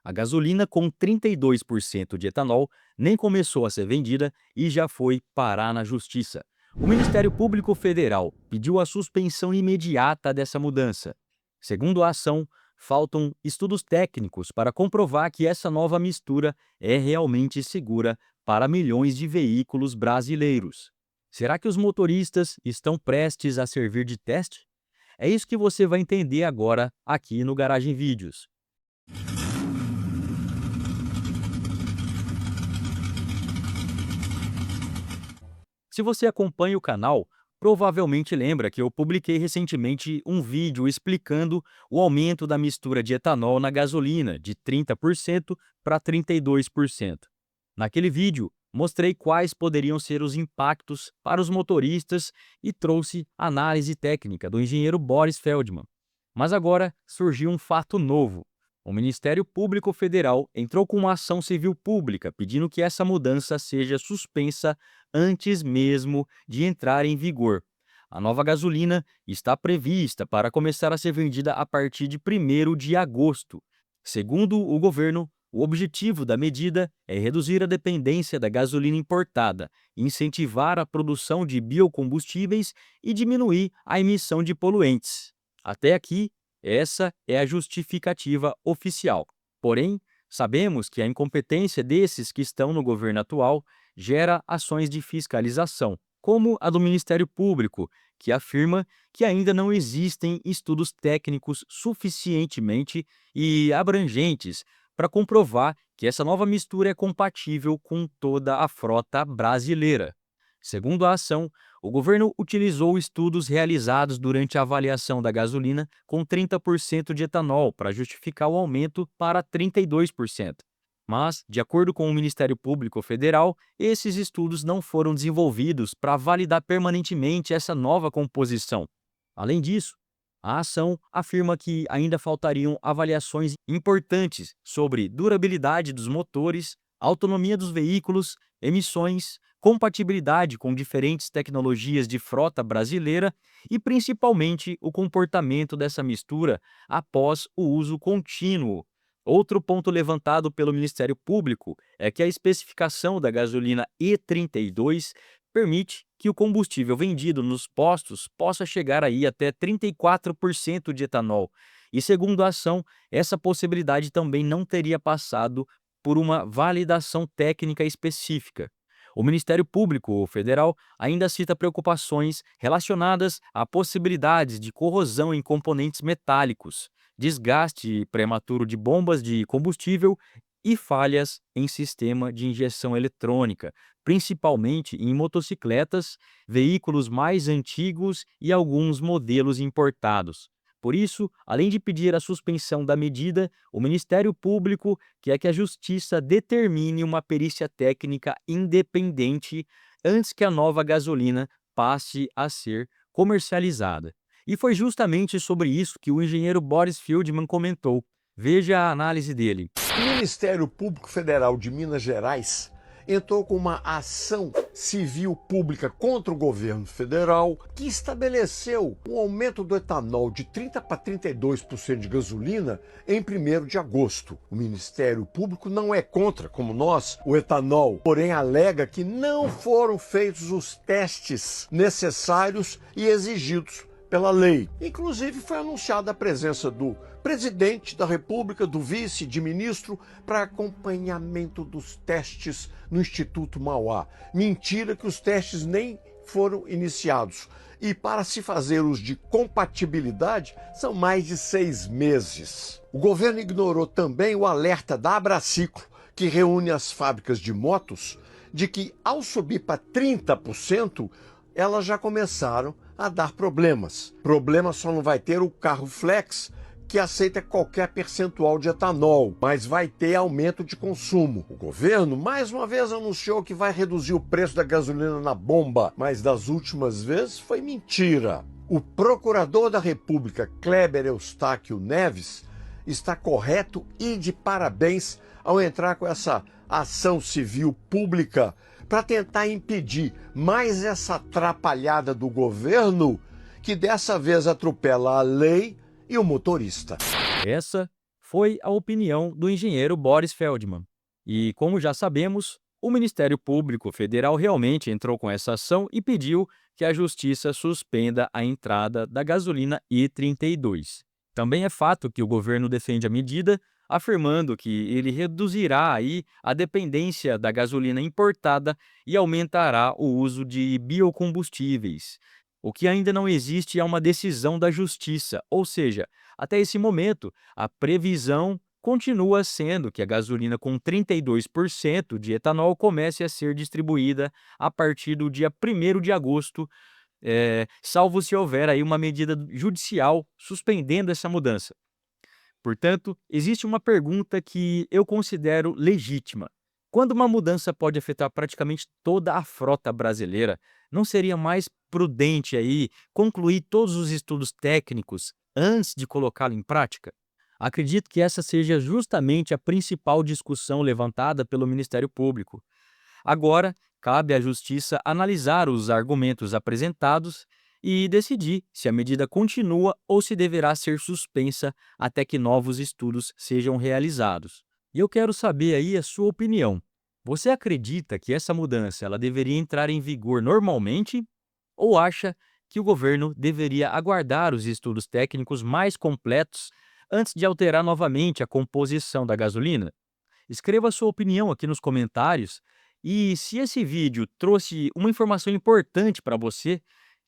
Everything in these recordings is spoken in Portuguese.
A gasolina com 32% de etanol nem começou a ser vendida e já foi parar na justiça. O Ministério Público Federal pediu a suspensão imediata dessa mudança. Segundo a ação, faltam estudos técnicos para comprovar que essa nova mistura é realmente segura para milhões de veículos brasileiros. Será que os motoristas estão prestes a servir de teste? É isso que você vai entender agora aqui no Garagem Vídeos. Se você acompanha o canal, provavelmente lembra que eu publiquei recentemente um vídeo explicando o aumento da mistura de etanol na gasolina de 30% para 32%. Naquele vídeo, mostrei quais poderiam ser os impactos para os motoristas e trouxe análise técnica do engenheiro Boris Feldman. Mas agora surgiu um fato novo. O Ministério Público Federal entrou com uma ação civil pública pedindo que essa mudança seja suspensa antes mesmo de entrar em vigor. A nova gasolina está prevista para começar a ser vendida a partir de 1º de agosto. Segundo o governo, o objetivo da medida é reduzir a dependência da gasolina importada, incentivar a produção de biocombustíveis e diminuir a emissão de poluentes. Até aqui, essa é a justificativa oficial. Porém, sabemos que a incompetência desses que estão no governo atual gera ações de fiscalização, como a do Ministério Público, que afirma que ainda não existem estudos técnicos suficientemente e abrangentes para comprovar que essa nova mistura é compatível com toda a frota brasileira. Segundo a ação, o governo utilizou estudos realizados durante a avaliação da gasolina com 30% de etanol para justificar o aumento para 32%. Mas, de acordo com o Ministério Público Federal, esses estudos não foram desenvolvidos para validar permanentemente essa nova composição. Além disso, a ação afirma que ainda faltariam avaliações importantes sobre durabilidade dos motores, autonomia dos veículos, emissões, compatibilidade com diferentes tecnologias de frota brasileira e, principalmente, o comportamento dessa mistura após o uso contínuo. Outro ponto levantado pelo Ministério Público é que a especificação da gasolina E32 permite que o combustível vendido nos postos possa chegar aí até 34% de etanol. E segundo a ação, essa possibilidade também não teria passado por uma validação técnica específica. O Ministério Público Federal ainda cita preocupações relacionadas a possibilidades de corrosão em componentes metálicos, desgaste prematuro de bombas de combustível e falhas em sistema de injeção eletrônica, principalmente em motocicletas, veículos mais antigos e alguns modelos importados. Por isso, além de pedir a suspensão da medida, o Ministério Público quer que a Justiça determine uma perícia técnica independente antes que a nova gasolina passe a ser comercializada. E foi justamente sobre isso que o engenheiro Boris Feldman comentou. Veja a análise dele. O Ministério Público Federal de Minas Gerais entrou com uma ação civil pública contra o governo federal que estabeleceu um aumento do etanol de 30% para 32% de gasolina em 1º de agosto. O Ministério Público não é contra, como nós, o etanol, porém alega que não foram feitos os testes necessários e exigidos pela lei. Inclusive foi anunciada a presença do presidente da República, do vice, de ministro, para acompanhamento dos testes no Instituto Mauá. Mentira que os testes nem foram iniciados. E para se fazer os de compatibilidade, são mais de 6 meses. O governo ignorou também o alerta da Abraciclo, que reúne as fábricas de motos, de que ao subir para 30%, elas já começaram a dar problemas. Problema só não vai ter o carro flex, que aceita qualquer percentual de etanol, mas vai ter aumento de consumo. O governo, mais uma vez, anunciou que vai reduzir o preço da gasolina na bomba, mas das últimas vezes foi mentira. O procurador da República, Kleber Eustáquio Neves, está correto e de parabéns ao entrar com essa ação civil pública para tentar impedir mais essa atrapalhada do governo que dessa vez atropela a lei e o motorista. Essa foi a opinião do engenheiro Boris Feldman. E, como já sabemos, o Ministério Público Federal realmente entrou com essa ação e pediu que a Justiça suspenda a entrada da gasolina E32. Também é fato que o governo defende a medida, afirmando que ele reduzirá aí a dependência da gasolina importada e aumentará o uso de biocombustíveis. O que ainda não existe é uma decisão da Justiça, ou seja, até esse momento, a previsão continua sendo que a gasolina com 32% de etanol comece a ser distribuída a partir do dia 1º de agosto, salvo se houver aí uma medida judicial suspendendo essa mudança. Portanto, existe uma pergunta que eu considero legítima. Quando uma mudança pode afetar praticamente toda a frota brasileira, não seria mais prudente aí concluir todos os estudos técnicos antes de colocá-lo em prática? Acredito que essa seja justamente a principal discussão levantada pelo Ministério Público. Agora, cabe à Justiça analisar os argumentos apresentados e decidir se a medida continua ou se deverá ser suspensa até que novos estudos sejam realizados. E eu quero saber aí a sua opinião. Você acredita que essa mudança ela deveria entrar em vigor normalmente ou acha que o governo deveria aguardar os estudos técnicos mais completos antes de alterar novamente a composição da gasolina? Escreva sua opinião aqui nos comentários e se esse vídeo trouxe uma informação importante para você,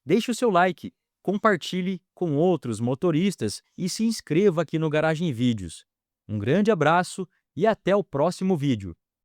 deixe o seu like, compartilhe com outros motoristas e se inscreva aqui no Garagem Vídeos. Um grande abraço e até o próximo vídeo.